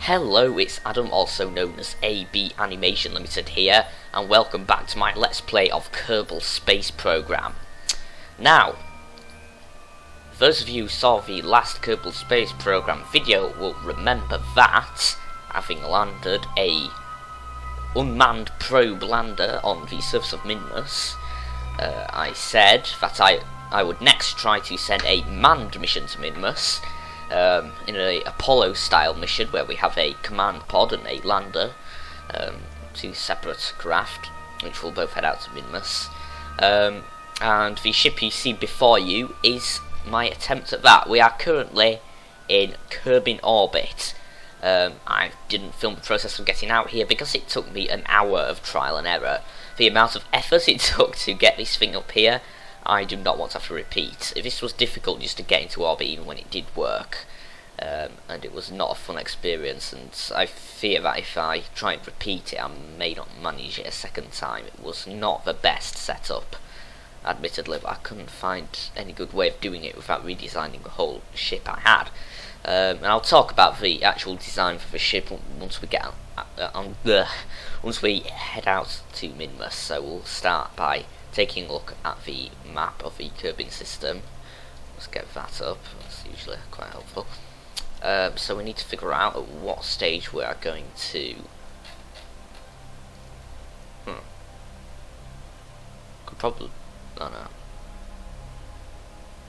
Hello, it's Adam, also known as ABanimationLtd here, and welcome back to my Let's Play of Kerbal Space Program. Now, those of you who saw the last Kerbal Space Program video will remember that, having landed a unmanned probe lander on the surface of Minmus, I said that I would next try to send a manned mission to Minmus, in an Apollo style mission where we have a command pod and a lander, two separate craft which will both head out to Minmus, and the ship you see before you is my attempt at that. We are currently in Kerbal orbit. I didn't film the process of getting out here because it took me an hour of trial and error. The amount of effort it took to get this thing up here, I do not want to have to repeat. This was difficult just to get into orbit even when it did work, and it was not a fun experience, and I fear that if I try and repeat it I may not manage it a second time. It was not the best setup, admittedly, but I couldn't find any good way of doing it without redesigning the whole ship I had. And I'll talk about the actual design for the ship once we get once we head out to Minmus. So we'll start by taking a look at the map of the Kerbal system. Let's get that up. That's usually quite helpful. So we need to figure out at what stage we are going to. Could probably. Oh no.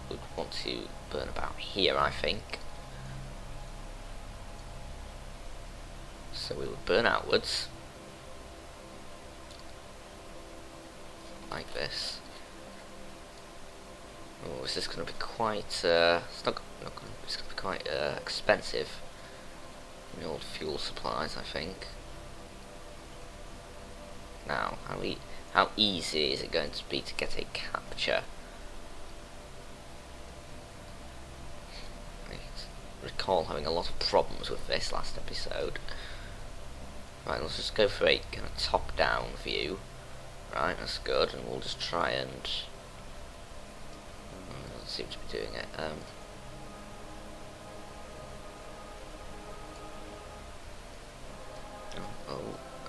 Would want to burn about here, I think. So we would burn outwards, like this. Oh, is this going to be quite? It's not going to be quite expensive. In the old fuel supplies, I think. Now, how easy is it going to be to get a capture? I recall having a lot of problems with this last episode. Right, let's just go for a kind of top-down view. Right, that's good, and we'll just try and. Doesn't seem to be doing it.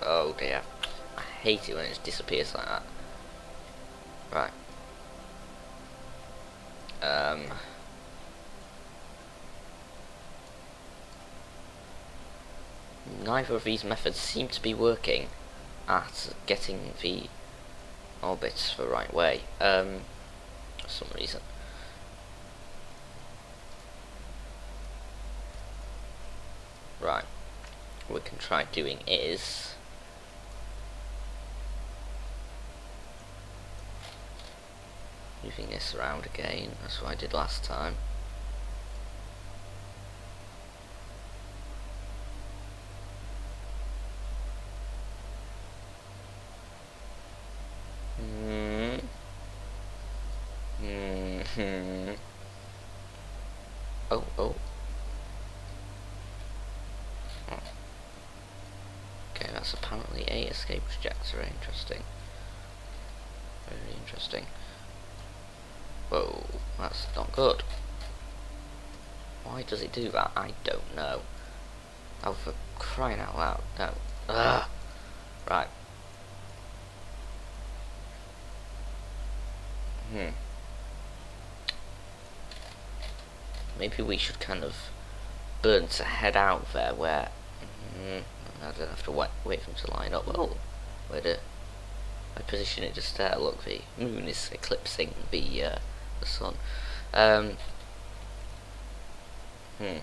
Oh dear! I hate it when it just disappears like that. Right. Neither of these methods seem to be working at getting the orbits the right way, for some reason. Right, what we can try doing is moving this around again. That's what I did last time. Oh. Okay, that's apparently a escape trajectory. Interesting. Very interesting. Whoa, that's not good. Why does it do that? I don't know. Oh, for crying out loud. No. Ugh. Right. Maybe we should kind of burn to head out there where I don't have to wait for them to line up. Oh, where did I position it just there? Look, the moon is eclipsing the sun. We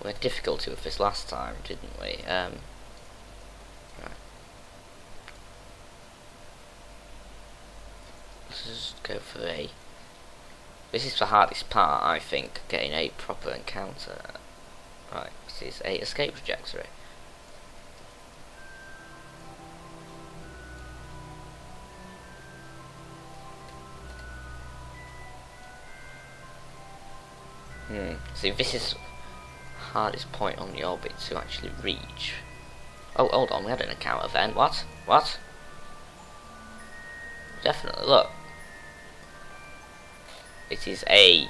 had difficulty with this last time, didn't we? Right. Let's just go for a. This is the hardest part, I think, getting a proper encounter. Right, this is a escape trajectory. See, this is the hardest point on the orbit to actually reach. Oh, hold on, we had an encounter then. What? Definitely, look. It is a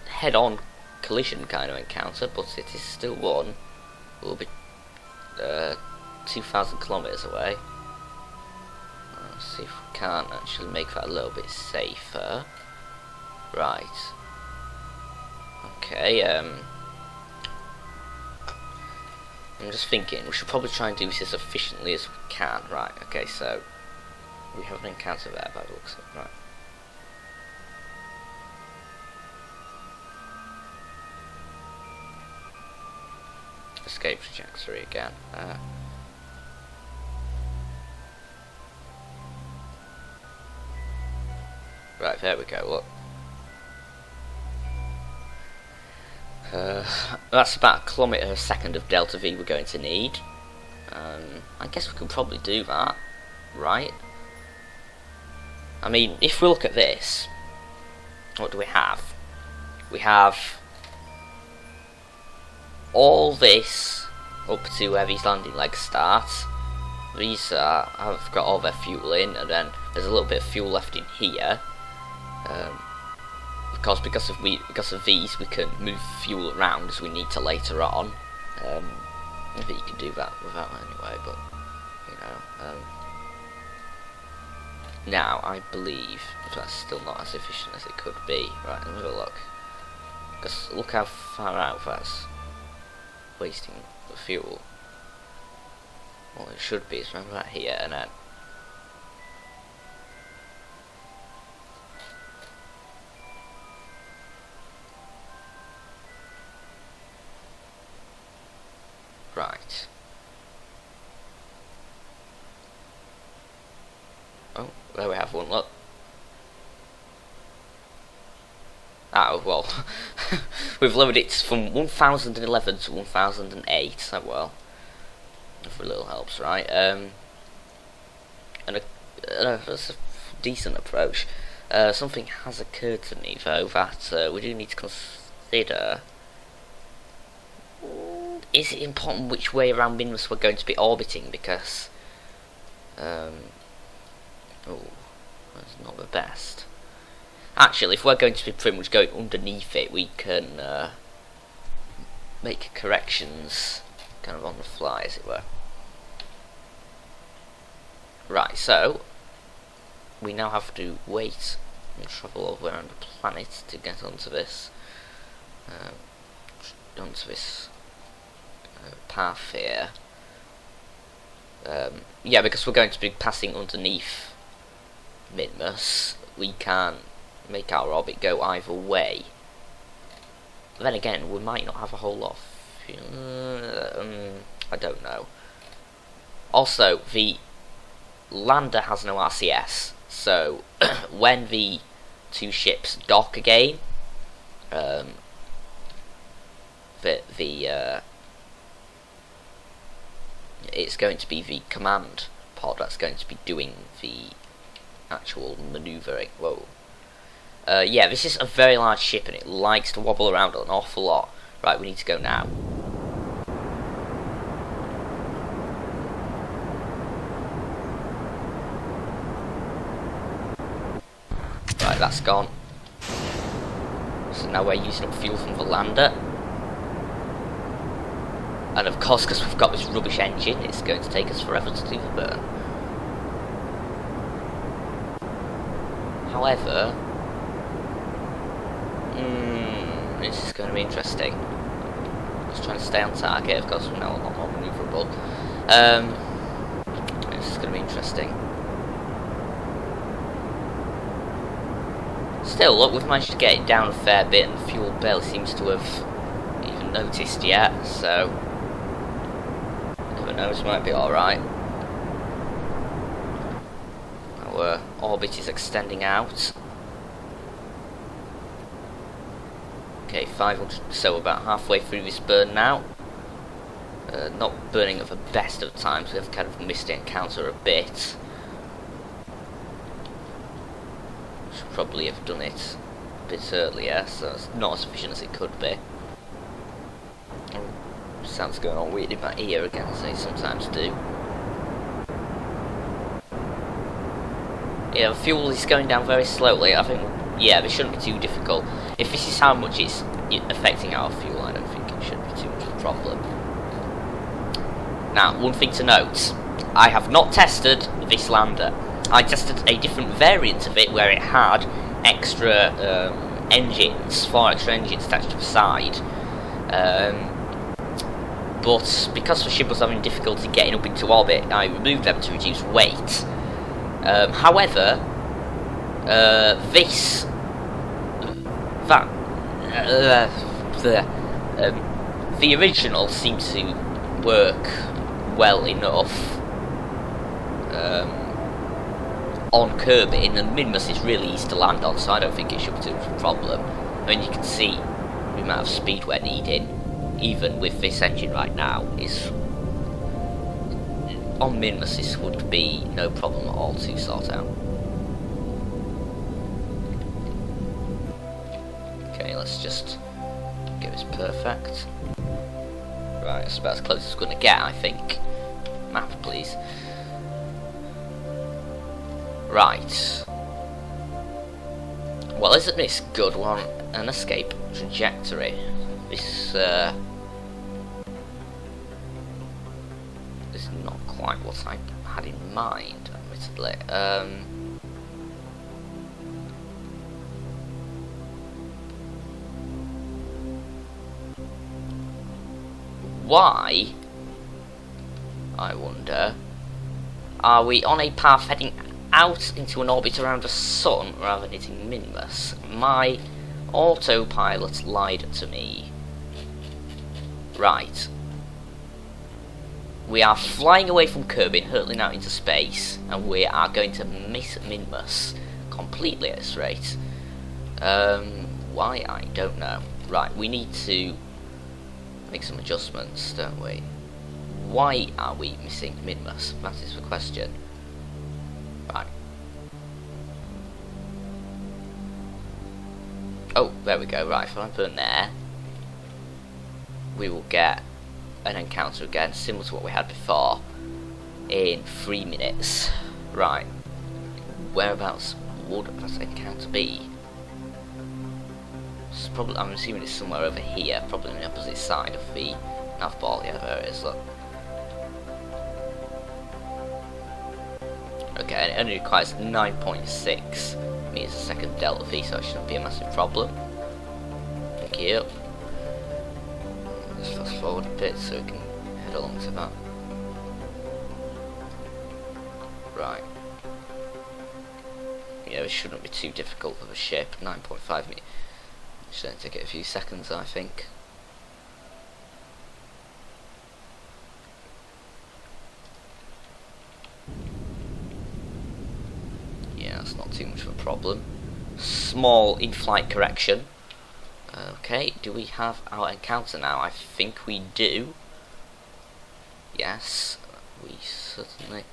head-on collision kind of encounter, but it is still one. We'll be 2,000 kilometers away. Let's see if we can actually make that a little bit safer. Right. Okay, I'm just thinking we should probably try and do this as efficiently as we can. Right, okay, so we have an encounter there by the looks of it. Right. Escape trajectory again. Right, there we go, look. That's about a kilometre a second of delta V we're going to need. I guess we could probably do that, right? I mean, if we look at this, what do we have? We have all this up to where these landing legs start. These have got all their fuel in, and then there's a little bit of fuel left in here. Of course, because of these, we can move fuel around as we need to later on. I think you can do that without that anyway, but you know. Now, I believe that's still not as efficient as it could be. Right, let's have a look. Because look how far out that's wasting the fuel. Well, it should be. So remember that here, and then. Right. Oh, there we have one, look. Oh, well. We've lowered it from 1011 to 1008, so well. Every little helps, right? And that's a decent approach. Something has occurred to me, though, that we do need to consider. Is it important which way around Minmus we're going to be orbiting? Because, oh, that's not the best. Actually, if we're going to be pretty much going underneath it, we can make corrections kind of on the fly, as it were. Right, so we now have to wait and travel all the way around the planet to get onto this, path here. Yeah, because we're going to be passing underneath Minmus, we can make our orbit go either way. Then again, we might not have a whole lot of fuel. I don't know. Also, the lander has no RCS, so when the two ships dock again, it's going to be the command pod that's going to be doing the actual manoeuvring. Whoa. Yeah, this is a very large ship and it likes to wobble around an awful lot. Right, we need to go now. Right, that's gone. So now we're using up fuel from the lander. And of course, because we've got this rubbish engine, it's going to take us forever to do the burn. However, this is going to be interesting. Just trying to stay on target, of course we're now a lot more manoeuvrable. This is going to be interesting. Still, look, we've managed to get it down a fair bit, and the fuel barely seems to have even noticed yet, so never knows, might be alright. Our orbit is extending out. Okay, 500, so about halfway through this burn now. Not burning at the best of times, we have kind of missed the encounter a bit. Should probably have done it a bit earlier, so it's not as efficient as it could be. Sounds going on weird in my ear again, as they sometimes do. Yeah, the fuel is going down very slowly. I think, yeah, this shouldn't be too difficult. If this is how much it's affecting our fuel, I don't think it should be too much of a problem. Now, one thing to note, I have not tested this lander. I tested a different variant of it where it had extra engines, 4 extra engines attached to the side. But because the ship was having difficulty getting up into orbit, I removed them to reduce weight. However, the original seemed to work well enough on Kerbin, and Minmus is really easy to land on, so I don't think it should be too much of a problem. I mean, you can see the amount of speed we're needing, even with this engine right now, is on Minmus. This would be no problem at all to sort out. Okay, let's just get this perfect. Right, it's about as close as it's going to get, I think. Map, please. Right. Well, isn't this good? We're on an escape trajectory. This is not quite what I had in mind, admittedly. Why, I wonder, are we on a path heading out into an orbit around the sun rather than hitting Minmus? My autopilot lied to me. Right. We are flying away from Kerbin, hurtling out into space, and we are going to miss Minmus completely at this rate. Why, I don't know. Right, we need to make some adjustments, don't we? Why are we missing Minmus? That is the question. Right. Oh, there we go. Right, if I burn there, we will get an encounter again, similar to what we had before, in 3 minutes. Right. Whereabouts would that encounter be? It's probably, I'm assuming it's somewhere over here, probably on the opposite side of the nav ball. Yeah, there it is, look. Okay, and it only requires 9.6 meters a second delta V, so it shouldn't be a massive problem. Thank you. Let's fast forward a bit so we can head along to that. Right. Yeah, it shouldn't be too difficult for the ship. 9.5 meters. Should only take it a few seconds, I think. Yeah, that's not too much of a problem. Small in-flight correction. Okay, do we have our encounter now? I think we do. Yes, we certainly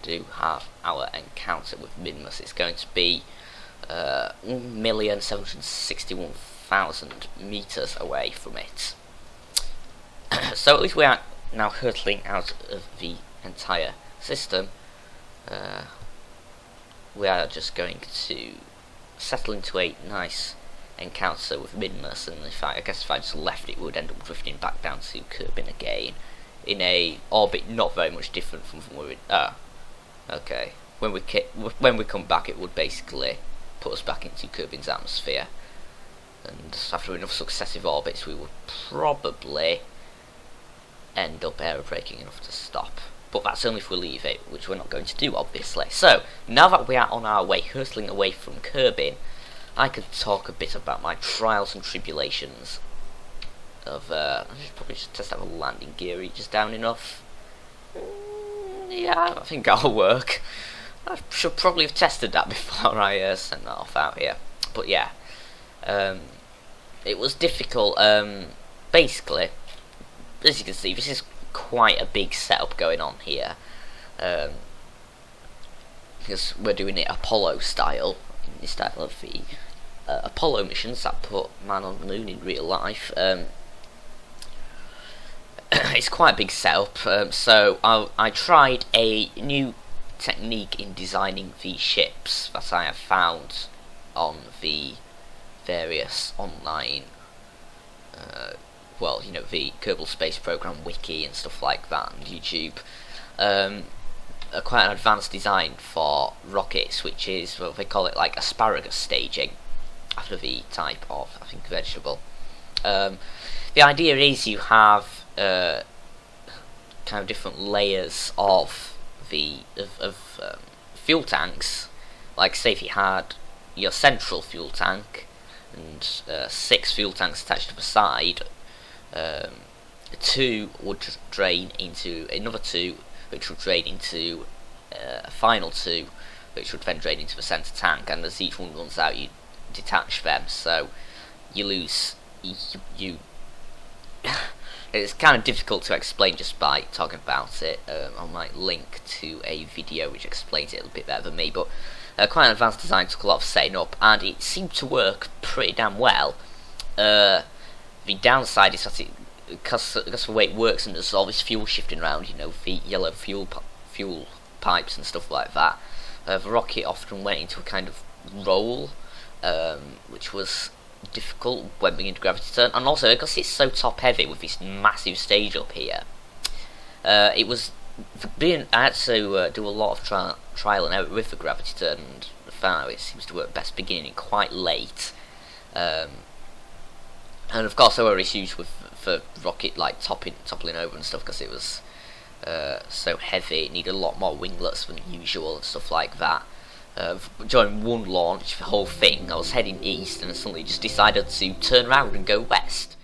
do have our encounter with Minmus. It's going to be 1,761,000 meters away from it. So at least we are now hurtling out of the entire system. We are just going to settle into a nice encounter with Minmus, and I guess if I just left it, would end up drifting back down to Kerbin again in a orbit not very much different from where we. Okay. When we come back, it would basically put us back into Kerbin's atmosphere, and after enough successive orbits, we would probably end up aerobraking enough to stop. But that's only if we leave it, which we're not going to do, obviously. So, now that we are on our way, hurtling away from Kerbin, I could talk a bit about my trials and tribulations of, I should probably just test out the landing gear just down enough. Yeah, I think that'll work. I should probably have tested that before I sent that off out here. But yeah, it was difficult. Basically, as you can see, this is quite a big setup going on here, because we're doing it Apollo style, in the style of the Apollo missions that put man on the moon in real life. It's quite a big setup, so I tried a new technique in designing the ships that I have found on the various online well, you know, the Kerbal Space Program wiki and stuff like that on YouTube. Quite an advanced design for rockets, which is, well, they call it like asparagus staging, after the type of, I think, vegetable. The idea is you have kind of different layers of fuel tanks. Like, say if you had your central fuel tank and 6 fuel tanks attached to the side, 2 would drain into another 2, which would drain into a final 2, which would then drain into the centre tank, and as each one runs out you detach them, so you lose you it's kind of difficult to explain just by talking about it. I might link to a video which explains it a little bit better than me, but quite an advanced design, took a lot of setting up, and it seemed to work pretty damn well. The downside is that because the way it works, and there's all this fuel shifting around, you know, the yellow fuel pipes and stuff like that, the rocket often went into a kind of roll, which was difficult when beginning to gravity turn, and also because it's so top heavy with this massive stage up here, it was I had to do a lot of trial and error with the gravity turn, and found out it seems to work best beginning it quite late, and of course there were issues with the rocket like toppling over and stuff, because it was so heavy. It needed a lot more winglets than usual and stuff like that. During one launch, the whole thing, I was heading east and I suddenly just decided to turn around and go west.